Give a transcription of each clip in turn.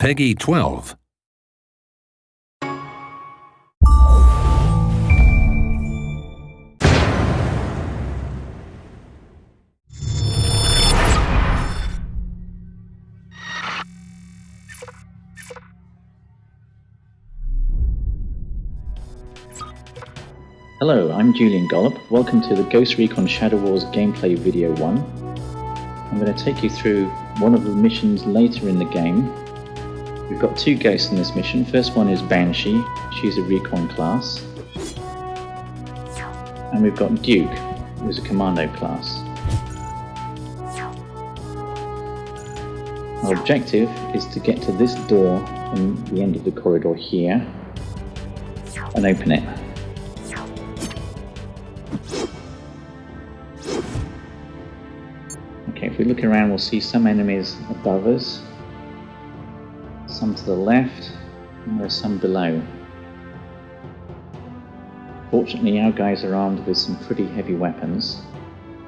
Peggy 12. Hello, I'm Julian Gollop. Welcome to the Ghost Recon Shadow Wars gameplay video 1. I'm going to take you through one of the missions later in the game. We've got two ghosts in this mission. First one is Banshee. She's a Recon class. And we've got Duke, who's a Commando class. Our objective is to get to this door in the end of the corridor here and open it. Okay, if we look around, we'll see some enemies above us, some to the left, and there are some below. Fortunately, our guys are armed with some pretty heavy weapons.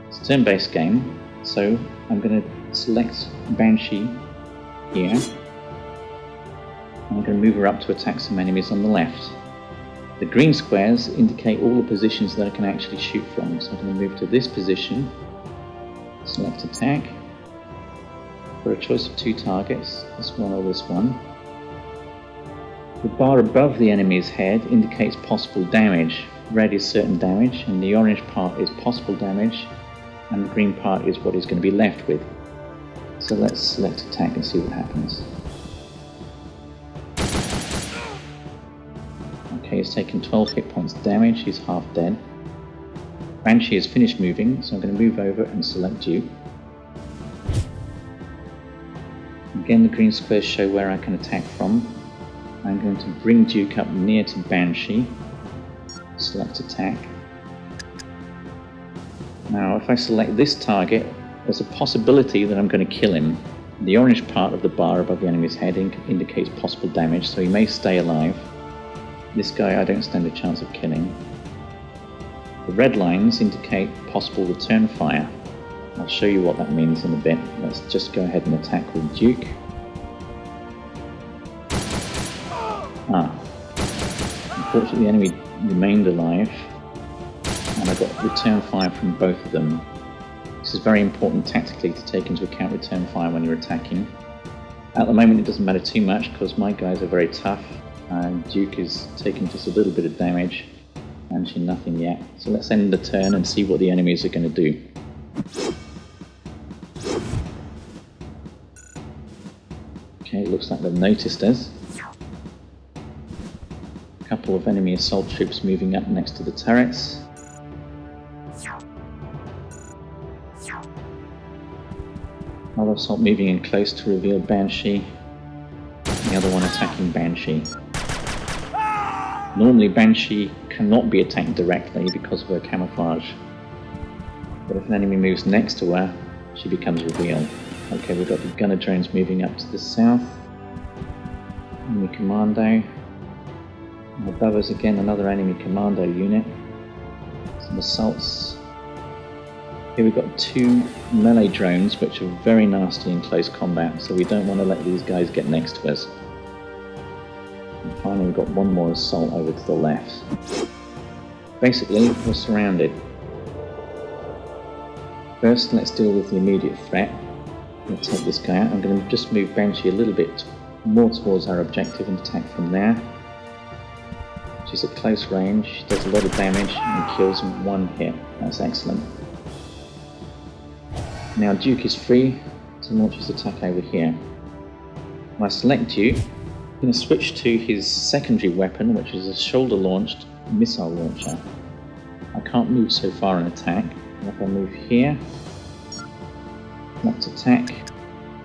It's a turn-based game, so I'm going to select Banshee here. I'm going to move her up to attack some enemies on the left. The green squares indicate all the positions that I can actually shoot from, so I'm going to move to this position. Select attack. For a choice of two targets, this one or this one. The bar above the enemy's head indicates possible damage. Red is certain damage, and the orange part is possible damage, and the green part is what he's going to be left with. So let's select attack and see what happens. Okay, he's taken 12 hit points damage, he's half dead. Banshee has finished moving, so I'm going to move over and select Duke. Again, the green squares show where I can attack from. I'm going to bring Duke up near to Banshee. Select attack. Now, if I select this target, there's a possibility that I'm going to kill him. The orange part of the bar above the enemy's head indicates possible damage, so he may stay alive. This guy I don't stand a chance of killing. The red lines indicate possible return fire. I'll show you what that means in a bit. Let's just go ahead and attack with Duke. Unfortunately the enemy remained alive, and I got return fire from both of them. This is very important tactically to take into account return fire when you're attacking. At the moment it doesn't matter too much because my guys are very tough, and Duke is taking just a little bit of damage. Banshee nothing yet. So let's end the turn and see what the enemies are going to do. Okay, it looks like they've noticed us. A couple of enemy assault troops moving up next to the turrets. Another assault moving in close to reveal Banshee. The other one attacking Banshee. Normally Banshee cannot be attacked directly because of her camouflage. But if an enemy moves next to her, she becomes revealed. Okay, we've got the gunner drones moving up to the south. Enemy commando. And above us again another enemy commando unit. Some assaults. Here we've got two melee drones which are very nasty in close combat, so we don't want to let these guys get next to us. And finally we've got one more assault over to the left. Basically, we're surrounded. First, let's deal with the immediate threat. I'm going to take this guy out. I'm going to just move Banshee a little bit more towards our objective and attack from there. She's at close range, she does a lot of damage and kills in one hit. That's excellent. Now Duke is free to launch his attack over here. When I select Duke, I'm going to switch to his secondary weapon, which is a shoulder-launched missile launcher. I can't move so far and attack. If I move here, select attack,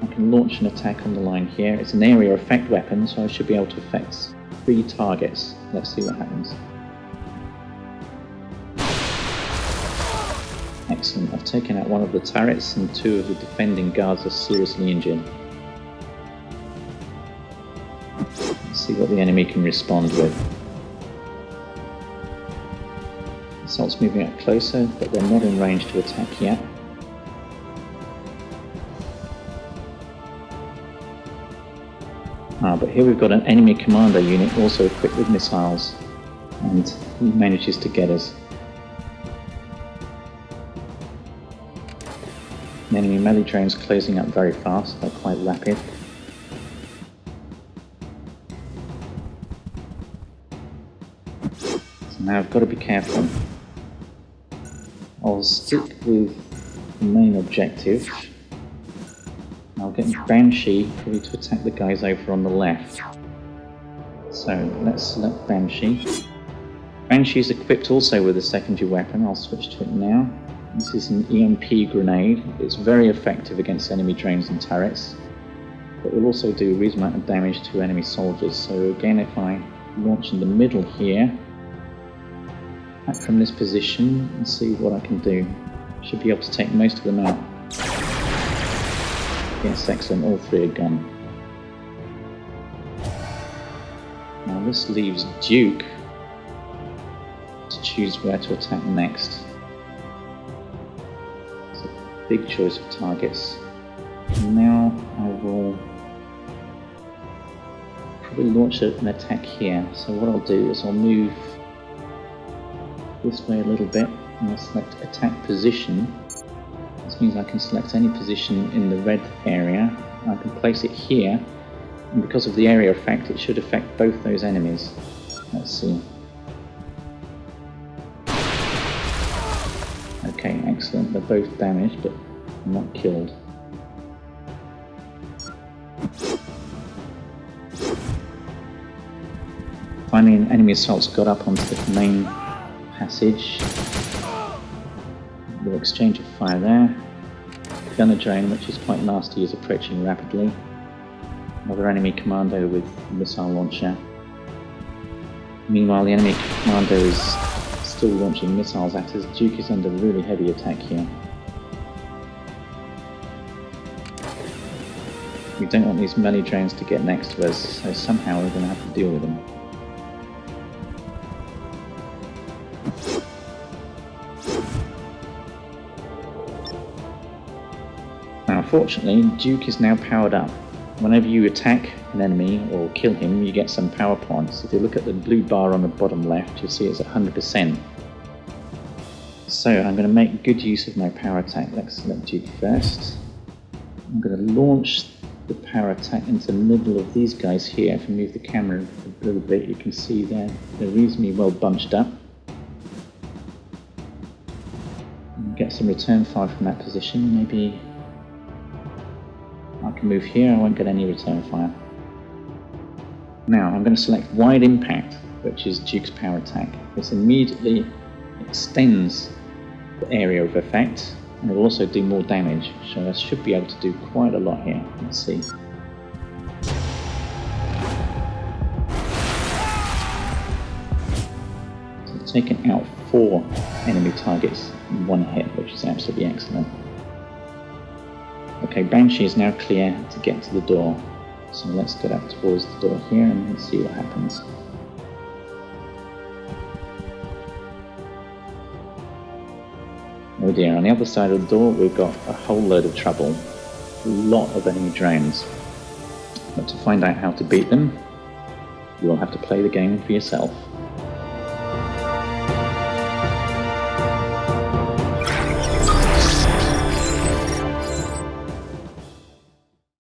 I can launch an attack on the line here. It's an area effect weapon, so I should be able to affect 3 targets. Let's see what happens. Excellent, I've taken out one of the turrets and 2 of the defending guards are seriously injured. Let's see what the enemy can respond with. Assault's moving up closer, but they're not in range to attack yet. But here we've got an enemy commando unit also equipped with missiles, and he manages to get us. The enemy melee drones closing up very fast, they're quite rapid. So now I've got to be careful. I'll stick with the main objective. I'll get Banshee probably to attack the guys over on the left. So let's select Banshee. Banshee is equipped also with a secondary weapon. I'll switch to it now. This is an EMP grenade. It's very effective against enemy drones and turrets, but will also do a reasonable amount of damage to enemy soldiers. So again, if I launch in the middle here, back from this position and see what I can do. Should be able to take most of them out. Yes, excellent, all three are gone. Now this leaves Duke to choose where to attack next. It's a big choice of targets. And now I will probably launch an attack here. So what I'll do is I'll move this way a little bit and I'll select attack position. This means I can select any position in the red area. I can place it here, and because of the area effect it should affect both those enemies. Let's see. Okay, excellent. They're both damaged but not killed. Finally, an enemy assault's got up onto the main passage. We'll exchange of fire there. Gunner drone, which is quite nasty, is approaching rapidly. Another enemy commando with a missile launcher. Meanwhile, the enemy commando is still launching missiles at us. Duke is under really heavy attack here. We don't want these melee drones to get next to us, so somehow we're going to have to deal with them. Unfortunately, Duke is now powered up. Whenever you attack an enemy or kill him, you get some power points. If you look at the blue bar on the bottom left, you'll see it's at 100%. So I'm going to make good use of my power attack. Let's select Duke first. I'm going to launch the power attack into the middle of these guys here. If I move the camera a little bit, you can see they're reasonably well bunched up. And get some return fire from that position. Maybe I can move here, I won't get any return fire. Now I'm going to select Wide Impact, which is Duke's power attack. This immediately extends the area of effect, and it will also do more damage, so I should be able to do quite a lot here. Let's see. So I've taken out 4 enemy targets in one hit, which is absolutely excellent. Okay, Banshee is now clear to get to the door. So let's get up towards the door here and let's see what happens. Oh dear, on the other side of the door we've got a whole load of trouble. A lot of enemy drones. But to find out how to beat them, you'll have to play the game for yourself.